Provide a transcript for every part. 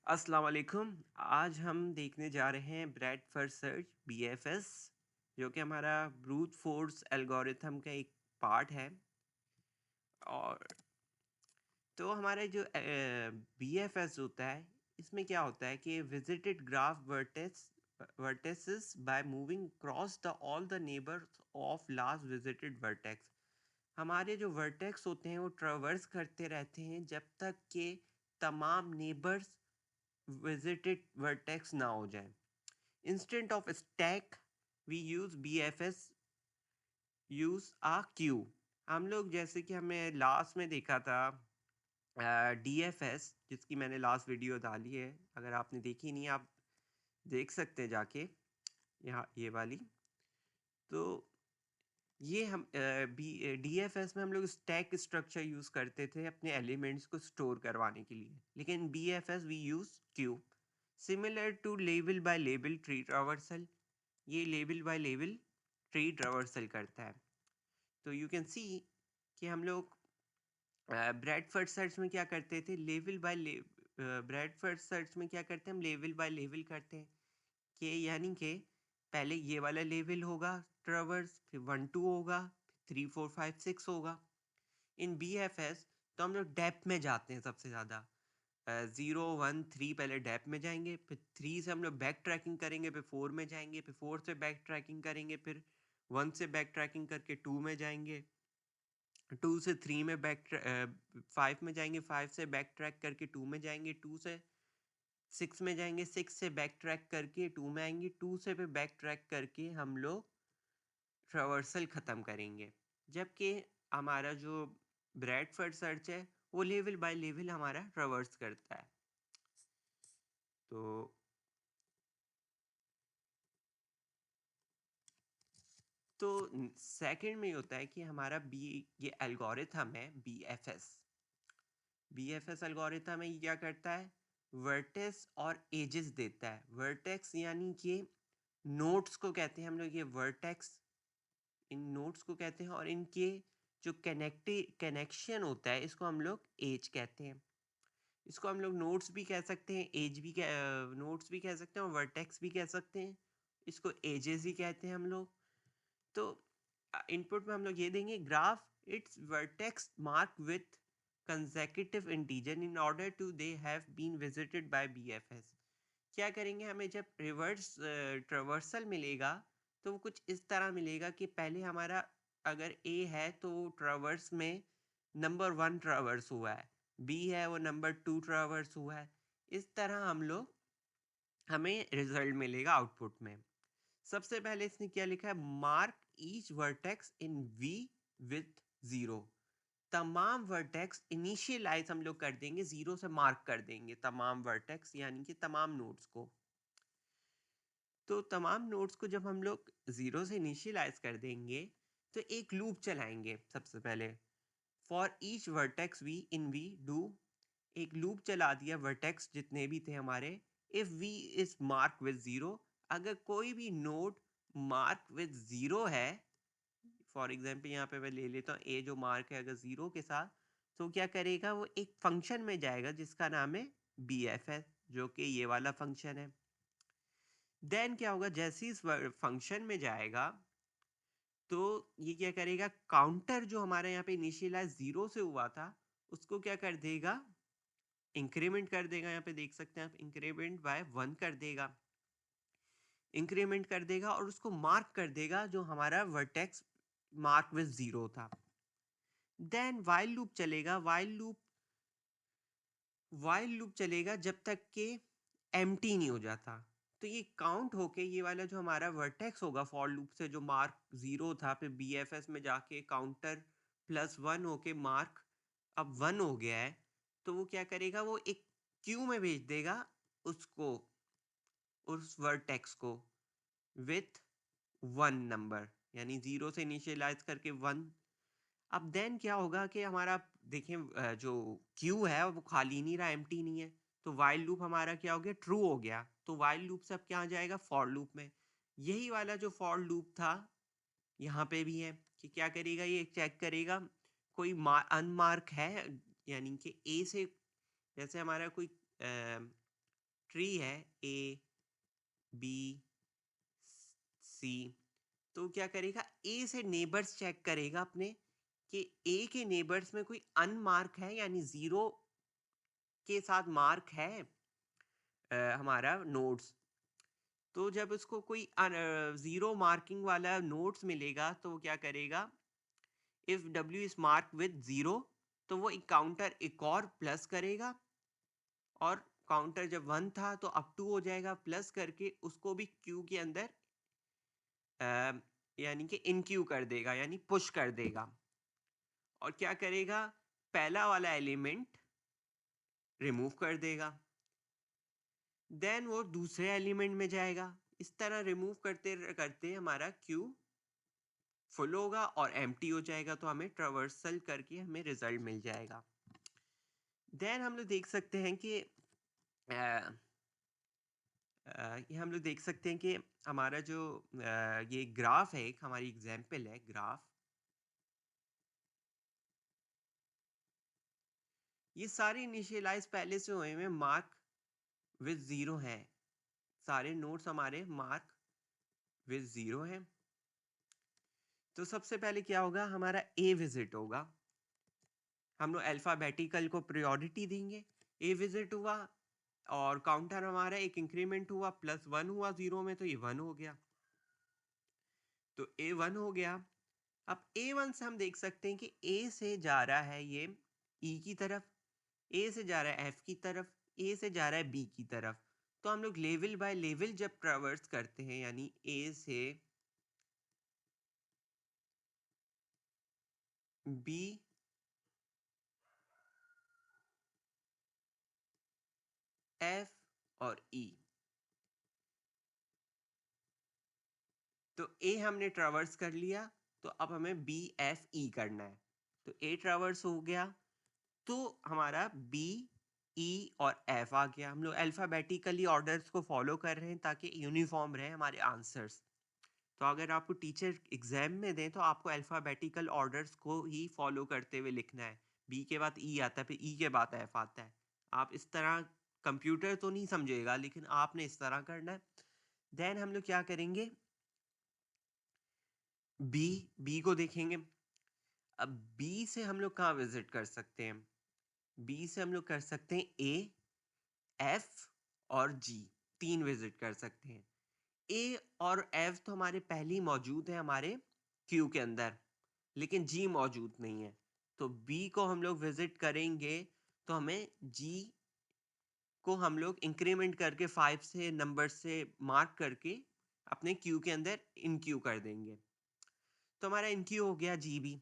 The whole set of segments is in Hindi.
अस्सलाम वालेकुम। आज हम देखने जा रहे हैं ब्रैडफर्ड सर्च बीएफएस, जो कि हमारा ब्रूट फोर्स एल्गोरिथम का एक पार्ट है। और तो हमारा जो बीएफएस होता है, इसमें क्या होता है कि visited graph vertices by moving cross the all the neighbours of last visited vertex. हमारे जो वर्टेक्स होते हैं वो ट्रेवर्स करते रहते हैं जब तक कि तमाम नेबर्स विजिटेड वर्टेक्स ना हो जाए। Instead of stack, we use BFS, use a queue। हम लोग जैसे कि हमें लास्ट में देखा था DFS, जिसकी मैंने लास्ट वीडियो डाली है। अगर आपने देखी नहीं, आप देख सकते हैं जाके, यहाँ ये वाली। तो ये हम DFS में हम लोग स्टैक स्ट्रक्चर यूज़ करते थे अपने एलिमेंट्स को स्टोर करवाने के लिए, लेकिन BFS we use Q. Similar to label bye label tree traversal, ये label bye label tree traversal करता है। तो यू कैन सी कि हम लोग ब्रैडफर्ड सर्च में क्या करते थे, लेवल बाय ब्रैडफर्ड सर्च में क्या करते हैं, हम लेवल बाय लेवल करते हैं। कि यानी कि पहले ये वाला लेवल होगा ट्रावर्स, फिर 1 2 होगा, फिर 3 4 5 6 होगा। इन BFS तो हम लोग डेप्थ में जाते हैं सबसे ज़्यादा। 0 1 3 पहले डेप्थ में जाएंगे, फिर 3 से हम लोग बैक ट्रैकिंग करेंगे, फिर 4 में जाएंगे, फिर 4 से बैक ट्रैकिंग करेंगे, फिर 1 से बैक ट्रैकिंग करके 2 में जाएंगे, 2 से 3 में 5 में जाएंगे, 5 से बैक ट्रैक करके 2 में जाएंगे, 2 से 6 में जाएंगे, 6 से बैक ट्रैक करके 2 में आएंगे, 2 से फिर बैक ट्रैक करके हम लोग ट्रावर्सल ख़त्म करेंगे। जबकि हमारा जो ब्रैडफर्ड सर्च है वो लेवल बाय लेवल हमारा ट्रावर्स करता है। तो तो सेकंड में ये होता है कि हमारा ये एल्गोरिथम है बीएफएस एल्गोरिथम है। ये क्या करता है, वर्टेक्स और एजेस देता है। वर्टेक्स यानी कि नोड्स को कहते हैं हम लोग, ये वर्टेक्स इन नोड्स को कहते हैं, और इनके जो कनेक्शन होता है इसको हम लोग एज कहते हैं। इसको हम लोग नोड्स भी कह सकते हैं, एज भी नोड्स भी कह सकते हैं, और वर्टेक्स भी कह सकते हैं। इसको एजेस ही कहते हैं हम लोग। तो इनपुट में हम लोग ये देंगे, graph it's vertex mark with consecutive integer in order to they have been visited by BFS। क्या करेंगे, हमें जब रिवर्स ट्रावर्सल मिलेगा तो वो कुछ इस तरह मिलेगा कि पहले हमारा अगर A है तो ट्रावर्स में नंबर 1 ट्रावर्स हुआ है, B है वो नंबर 2 ट्रावर्स हुआ है। इस तरह हम लोग हमें रिजल्ट मिलेगा आउटपुट में। सबसे पहले इसने क्या लिखा है, mark each vertex in V with 0। तमाम वर्टेक्स इनिशियलाइज हम लोग कर देंगे, 0 से मार्क कर देंगे तमाम वर्टेक्स, यानी कि तमाम नोड्स को। तो तमाम नोड्स को जब हम लोग 0 से इनिशियलाइज कर देंगे तो एक लूप चलाएंगे सबसे पहले। For each vertex we in we do, एक लूप चला दिया वर्टेक्स जितने भी थे हमारे। If we is mark with 0, अगर कोई भी नोड मार्क विद 0 है, फॉर एग्जाम्पल यहाँ पे मैं ले लेता हूँ ए जो मार्क है अगर 0 के साथ, तो क्या करेगा, वो एक फंक्शन में जाएगा जिसका नाम है BFS, जो कि ये वाला फंक्शन है। देन क्या होगा, जैसे इस फंक्शन में जाएगा तो ये क्या करेगा, काउंटर जो हमारे यहाँ पे इनिशियलाइज 0 से हुआ था उसको क्या कर देगा, इंक्रीमेंट कर देगा। यहाँ पे देख सकते हैं आप, इंक्रीमेंट बाय 1 कर देगा, इंक्रीमेंट कर देगा, और उसको मार्क कर देगा जो हमारा वर्टेक्स मार्क विद 0 था। देन वाइल लूप चलेगा जब तक कि एम्प्टी नहीं हो जाता। तो ये काउंट होके ये वाला जो हमारा वर्टेक्स होगा फॉर लूप से, जो मार्क 0 था, फिर BFS में जाके काउंटर +1 होके मार्क अब 1 हो गया है, तो वो क्या करेगा, वो एक क्यू में भेज देगा उसको, उस वर्टेक्स को विथ 1 नंबर, यानी 0 से इनिशियलाइज करके 1। अब देन क्या होगा कि हमारा देखें, जो क्यू है वो खाली नहीं रहा, एम्प्टी नहीं है। तो वाइल लूप हमारा क्या हो गया, ट्रू हो गया। तो वाइल लूप से अब क्या आ जाएगा, फॉर लूप में। यही वाला जो फॉर लूप था यहाँ पे भी है कि क्या करेगा, ये चेक करेगा कोई अनमार्क है, यानी कि ए से, जैसे हमारा कोई ट्री है ए बी सी, तो क्या करेगा, ए से नेबर्स चेक करेगा अपने कि ए के नेबर्स में कोई अनमार्क है, यानी जीरो के साथ मार्क है हमारा नोड्स। तो जब उसको कोई जीरो मार्किंग वाला नोट्स मिलेगा तो वो क्या करेगा, if W is mark with zero, तो वो एक काउंटर एक और प्लस करेगा, और काउंटर जब 1 था तो अब 2 हो जाएगा, प्लस करके उसको भी क्यू के अंदर यानी कि इन क्यू कर देगा, यानी पुश कर देगा। और क्या करेगा, पहला वाला एलिमेंट रिमूव कर देगा, देन वो दूसरे एलिमेंट में जाएगा। इस तरह रिमूव करते करते हमारा क्यू फुल होगा और एम्प्टी हो जाएगा, तो हमें ट्रावर्सल करके हमें रिजल्ट मिल जाएगा। देन हम लोग देख सकते हैं कि ये हम लोग देख सकते हैं कि हमारा जो ये ग्राफ है, एक हमारी एग्जांपल है ग्राफ। ये सारे इनिशियलाइज पहले से हुए हैं, मार्क विद जीरो हैं, सारे नोड्स हमारे मार्क विद जीरो हैं। तो सबसे पहले क्या होगा, हमारा ए विजिट होगा, हम लोग अल्फाबेटिकल को प्रायोरिटी देंगे। ए विजिट हुआ और काउंटर हमारा एक इंक्रीमेंट हुआ, +1 हुआ जीरो में, तो ये 1 हो गया, तो ए 1 हो गया। अब A1 से हम देख सकते हैं कि A से जा रहा है ये E की तरफ, A से जा रहा है F की तरफ, A से जा रहा है B की तरफ। तो हम लोग लेवल बाय लेवल जब ट्रैवर्स करते हैं, यानी A से B, F और E, तो A हमने ट्रैवर्स कर लिया, तो अब हमें B F E करना है। तो A ट्रैवर्स हो गया, तो हमारा B E और F आ गया। हम लोग अल्फाबेटिकली ऑर्डर्स को फॉलो कर रहे हैं ताकि यूनिफॉर्म रहे हमारे आंसर्स। तो अगर आपको टीचर एग्जाम में दें तो आपको अल्फाबेटिकल ऑर्डर्स को ही फॉलो करते हुए लिखना है। बी के बाद ई आता है, फिर ई के बाद एफ आता है। आप इस तरह, कंप्यूटर तो नहीं समझेगा लेकिन आपने इस तरह करना है। देन हम लोग क्या करेंगे, बी बी को देखेंगे। अब बी से हम लोग कहाँ विजिट कर सकते हैं, बी से हम लोग कर सकते हैं ए, एफ और जी, 3 विजिट कर सकते हैं। ए और एफ तो हमारे पहले ही मौजूद है हमारे क्यू के अंदर, लेकिन जी मौजूद नहीं है। तो बी को हम लोग विजिट करेंगे, तो हमें जी को हम लोग इंक्रीमेंट करके 5 से नंबर से मार्क करके अपने क्यू के अंदर इन क्यू कर देंगे, तो हमारा इन क्यू हो गया जी बी।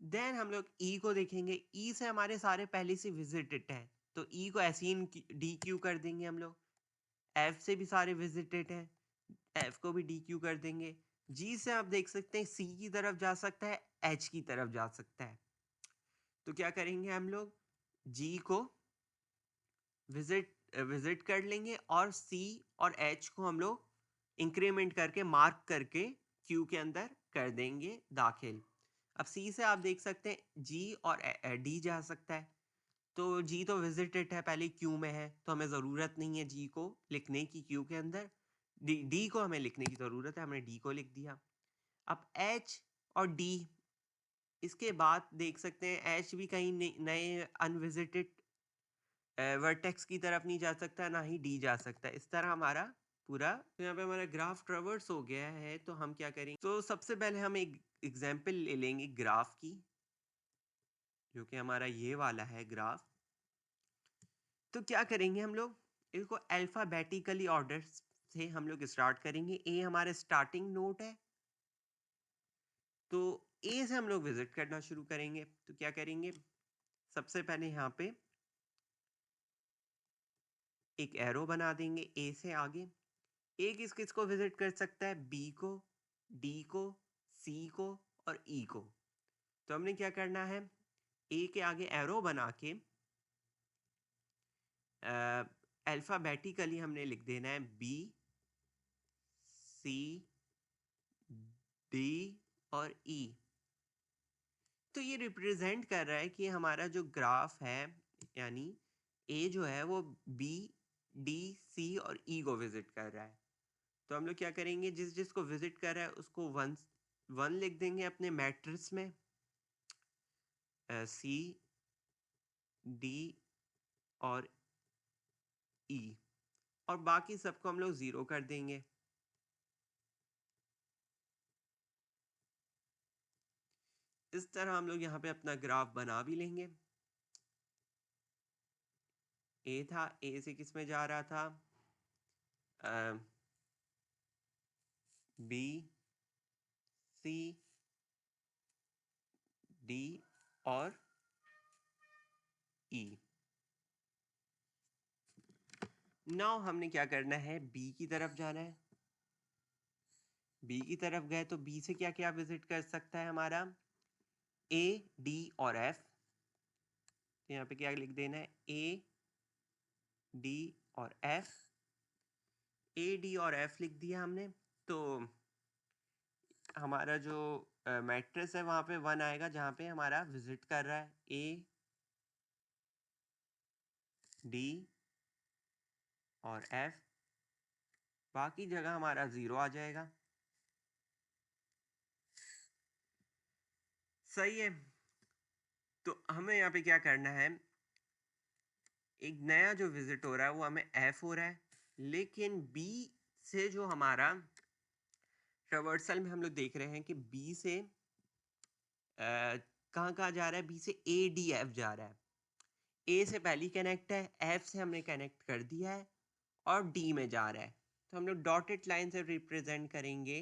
देन हम लोग ई को देखेंगे, ई से हमारे सारे पहले से विजिटेड है, तो ई को ऐसे ही डी क्यू कर देंगे हम लोग। एफ से भी सारे विजिटेड हैं, एफ को भी डी क्यू कर देंगे। जी से आप देख सकते हैं सी की तरफ जा सकता है, एच की तरफ जा सकता है, तो क्या करेंगे हम लोग, जी को विजिट कर लेंगे और सी और एच को हम लोग इंक्रीमेंट करके मार्क करके क्यू के अंदर कर देंगे दाखिल। अब सी से आप देख सकते हैं जी और डी जा सकता है, तो जी तो विजिटेड है, पहले क्यू में है, तो हमें ज़रूरत नहीं है जी को लिखने की क्यू के अंदर। डी को हमें लिखने की ज़रूरत है, हमने डी को लिख दिया। अब एच और डी, इसके बाद देख सकते हैं एच भी कहीं नए अनविजिटेड वर्टेक्स की तरफ नहीं जा सकता, ना ही डी जा सकता है। इस तरह हमारा पूरा, तो यहाँ पे हमारा ग्राफ ट्रेवर्स हो गया है। तो हम क्या करेंगे, तो सबसे पहले हम एक एग्जांपल ले लेंगे ग्राफ की, जो कि हमारा ये वाला है ग्राफ। तो क्या करेंगे हम लोग, इसको अल्फाबेटिकली ऑर्डर से हम लोग स्टार्ट करेंगे। ए हमारा स्टार्टिंग नोट है, तो ए से हम लोग विजिट करना शुरू करेंगे। तो क्या करेंगे, सबसे पहले यहाँ पे एक एरो बना देंगे ए से आगे। ए किस किस को विजिट कर सकता है, बी को, डी को, सी को और ई को। तो हमने क्या करना है, ए के आगे एरो बना के अल्फाबेटिकली हमने लिख देना है बी, सी, डी और ई। तो ये रिप्रेजेंट कर रहा है कि हमारा जो ग्राफ है, यानी ए जो है वो बी डी, सी और ई को विजिट कर रहा है। तो हम लोग क्या करेंगे, जिस जिसको विजिट कर रहा है उसको वन लिख देंगे अपने मैट्रिक्स में, सी, डी और ई, और बाकी सबको हम लोग 0 कर देंगे। इस तरह हम लोग यहाँ पे अपना ग्राफ बना भी लेंगे। ए था, ए से किस में जा रहा था, बी, सी, डी और ई। नाउ हमने क्या करना है, बी की तरफ जाना है। बी की तरफ गए तो बी से क्या क्या विजिट कर सकता है हमारा, ए, डी और एफ। तो यहाँ पे क्या लिख देना है, ए, डी और एफ। ए, डी और एफ लिख दिया हमने। तो हमारा जो मैट्रिक्स है वहाँ पे 1 आएगा, जहाँ पे हमारा विजिट कर रहा है ए, डी और एफ। बाकी जगह हमारा 0 आ जाएगा। सही है। तो हमें यहाँ पे क्या करना है, एक नया जो विजिट हो रहा है वो हमें एफ हो रहा है, लेकिन बी से जो हमारा ट्रावर्सल में हम लोग देख रहे हैं कि बी से कहाँ कहाँ जा रहा है, बी से ए, डी, एफ जा रहा है। ए से पहली कनेक्ट है, एफ से हमने कनेक्ट कर दिया है और डी में जा रहा है। तो हम लोग डॉटेड लाइन से रिप्रेजेंट करेंगे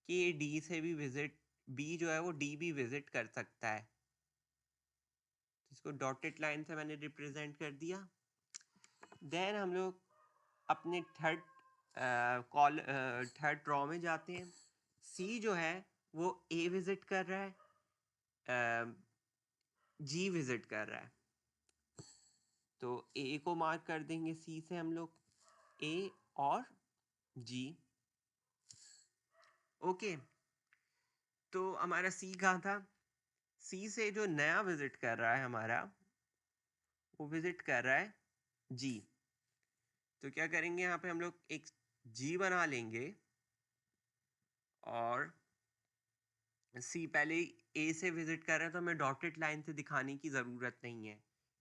कि ये डी से भी विजिट, बी जो है वो डी भी विजिट कर सकता है। इसको डॉटेड लाइन से मैंने रिप्रेजेंट कर दिया। देन हम लोग अपने थर्ड रॉ में जाते हैं। सी जो है वो ए विजिट कर रहा है, जी विजिट कर रहा है। तो ए को मार्क कर देंगे सी से हम लोग, ए और जी। ओके, तो हमारा सी कहाँ था, सी से जो नया विजिट कर रहा है हमारा, वो विजिट कर रहा है जी। तो क्या करेंगे, यहाँ पे हम लोग एक जी बना लेंगे और सी पहले ए से विजिट कर रहा है तो हमें डॉटेड लाइन से दिखाने की ज़रूरत नहीं है।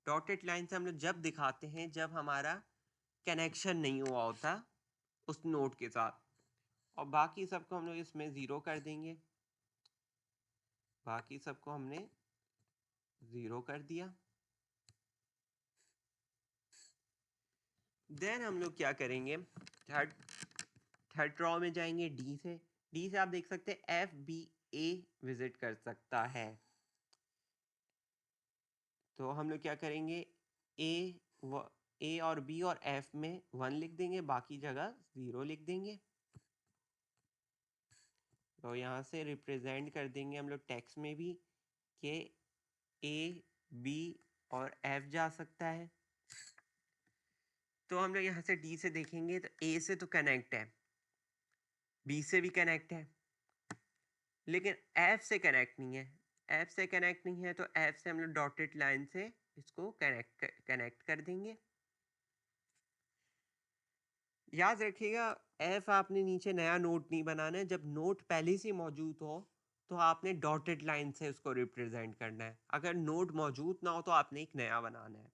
डॉटेड लाइन से हम लोग जब दिखाते हैं जब हमारा कनेक्शन नहीं हुआ होता उस नोड के साथ, और बाकी सबको हम लोग इसमें 0 कर देंगे। बाकी सबको हमने 0 कर दिया। देन हम लोग क्या करेंगे, थर्ड रॉ में जाएंगे डी से। डी से आप देख सकते हैं एफ, बी, ए विजिट कर सकता है। तो हम लोग क्या करेंगे, ए और बी और एफ में 1 लिख देंगे, बाकी जगह 0 लिख देंगे। तो यहाँ से रिप्रेजेंट कर देंगे हम लोग टेक्स्ट में भी कि ए, बी और एफ जा सकता है। तो हम लोग यहाँ से डी से देखेंगे तो ए से तो कनेक्ट है, बी से भी कनेक्ट है, लेकिन एफ से कनेक्ट नहीं है। एफ से कनेक्ट नहीं है तो एफ से हम लोग डॉटेड लाइन से इसको कनेक्ट कर देंगे। याद रखिएगा, एफ आपने नीचे नया नोट नहीं बनाना है। जब नोट पहले से मौजूद हो तो आपने डॉटेड लाइन से उसको रिप्रेजेंट करना है। अगर नोट मौजूद ना हो तो आपने एक नया बनाना है।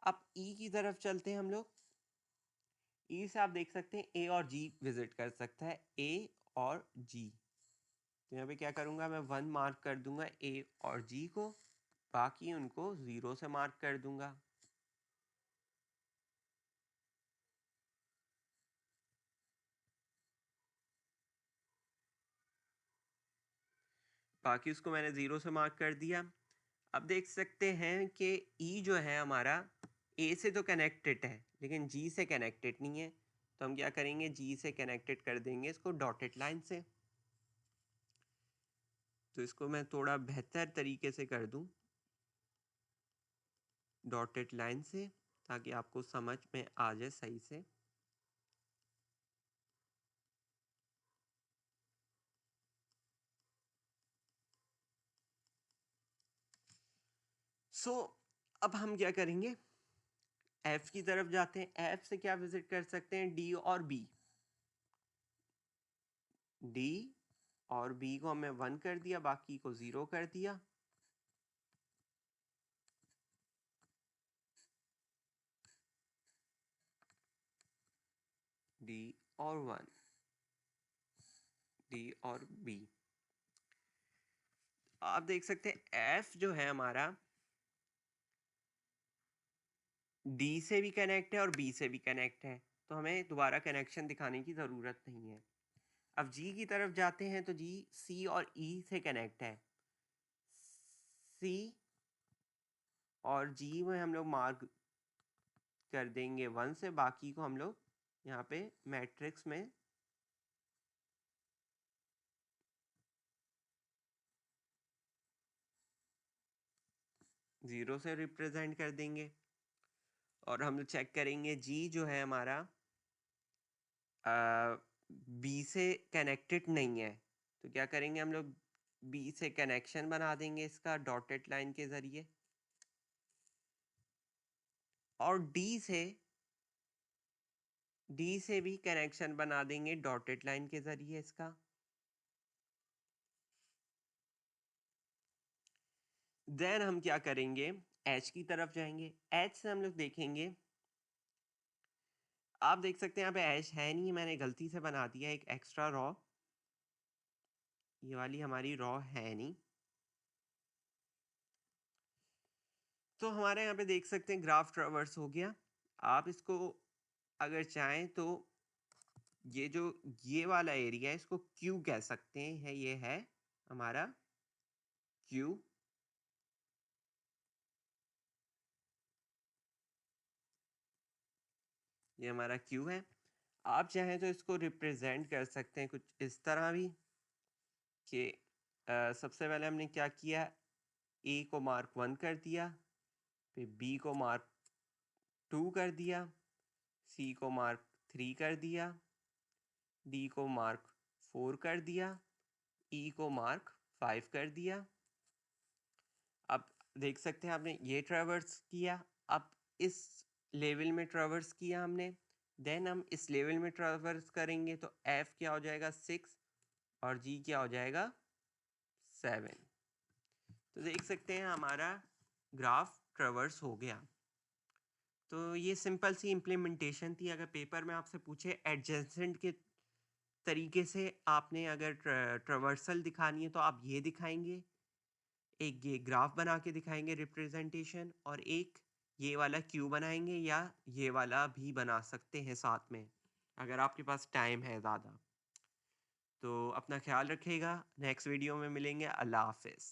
अब ई की तरफ चलते हैं हम लोग। ई से आप देख सकते हैं ए और जी विजिट कर सकता है, ए और जी। तो यहाँ पे क्या करूँगा, मैं 1 मार्क कर दूंगा ए और जी को, बाकी उनको 0 से मार्क कर दूंगा। बाकी उसको मैंने 0 से मार्क कर दिया। अब देख सकते हैं कि ई जो है हमारा ए से तो कनेक्टेड है लेकिन जी से कनेक्टेड नहीं है। तो हम क्या करेंगे, जी से कनेक्टेड कर देंगे इसको डॉटेड लाइन से। तो इसको मैं थोड़ा बेहतर तरीके से कर दूं डॉटेड लाइन से, ताकि आपको समझ में आ जाए सही से। अब हम क्या करेंगे, एफ की तरफ जाते हैं, एफ से क्या विजिट कर सकते हैं, डी और बी। डी और बी को हमने 1 कर दिया, बाकी को 0 कर दिया। डी और 1, डी और बी। आप देख सकते हैं एफ जो है हमारा डी से भी कनेक्ट है और बी से भी कनेक्ट है, तो हमें दोबारा कनेक्शन दिखाने की ज़रूरत नहीं है। अब जी की तरफ जाते हैं तो जी सी और ई से कनेक्ट है। सी और जी में हम लोग मार्क कर देंगे 1 से, बाकी को हम लोग यहाँ पे मैट्रिक्स में 0 से रिप्रेजेंट कर देंगे। और हम लोग चेक करेंगे जी जो है हमारा बी से कनेक्टेड नहीं है, तो क्या करेंगे हम लोग बी से कनेक्शन बना देंगे इसका डॉटेड लाइन के ज़रिए, और डी से भी कनेक्शन बना देंगे डॉटेड लाइन के ज़रिए इसका। देन हम क्या करेंगे, एच की तरफ जाएंगे। एच से हम लोग देखेंगे, आप देख सकते हैं यहाँ पे एच है नहीं, मैंने गलती से बना दिया एक एक्स्ट्रा रॉ, ये वाली हमारी रॉ है नहीं। तो हमारे यहाँ पे देख सकते हैं ग्राफ ट्रावर्स हो गया। आप इसको अगर चाहें तो ये जो ये वाला एरिया है इसको क्यू कह सकते हैं, ये है हमारा क्यू। ये हमारा क्यू है। आप चाहें तो इसको रिप्रेजेंट कर सकते हैं कुछ इस तरह भी कि सबसे पहले हमने क्या किया, ए को मार्क 1 कर दिया, फिर बी को मार्क 2 कर दिया, सी को मार्क 3 कर दिया, डी को मार्क 4 कर दिया, ई को मार्क 5 कर दिया। अब देख सकते हैं आपने ये ट्रैवर्स किया, अब इस लेवल में ट्रैवर्स किया हमने, देन हम इस लेवल में ट्रैवर्स करेंगे तो एफ क्या हो जाएगा 6 और जी क्या हो जाएगा 7। तो देख सकते हैं हमारा ग्राफ ट्रैवर्स हो गया। तो ये सिंपल सी इम्प्लीमेंटेशन थी। अगर पेपर में आपसे पूछे एडजेसेंट के तरीके से आपने अगर ट्रवर्सल दिखानी है तो आप ये दिखाएंगे, एक ये ग्राफ बना के दिखाएंगे रिप्रेजेंटेशन, और एक ये वाला क्यू बनाएंगे, या ये वाला भी बना सकते हैं साथ में अगर आपके पास टाइम है ज़्यादा। तो अपना ख्याल रखिएगा, नेक्स्ट वीडियो में मिलेंगे। अल्लाह हाफिज़।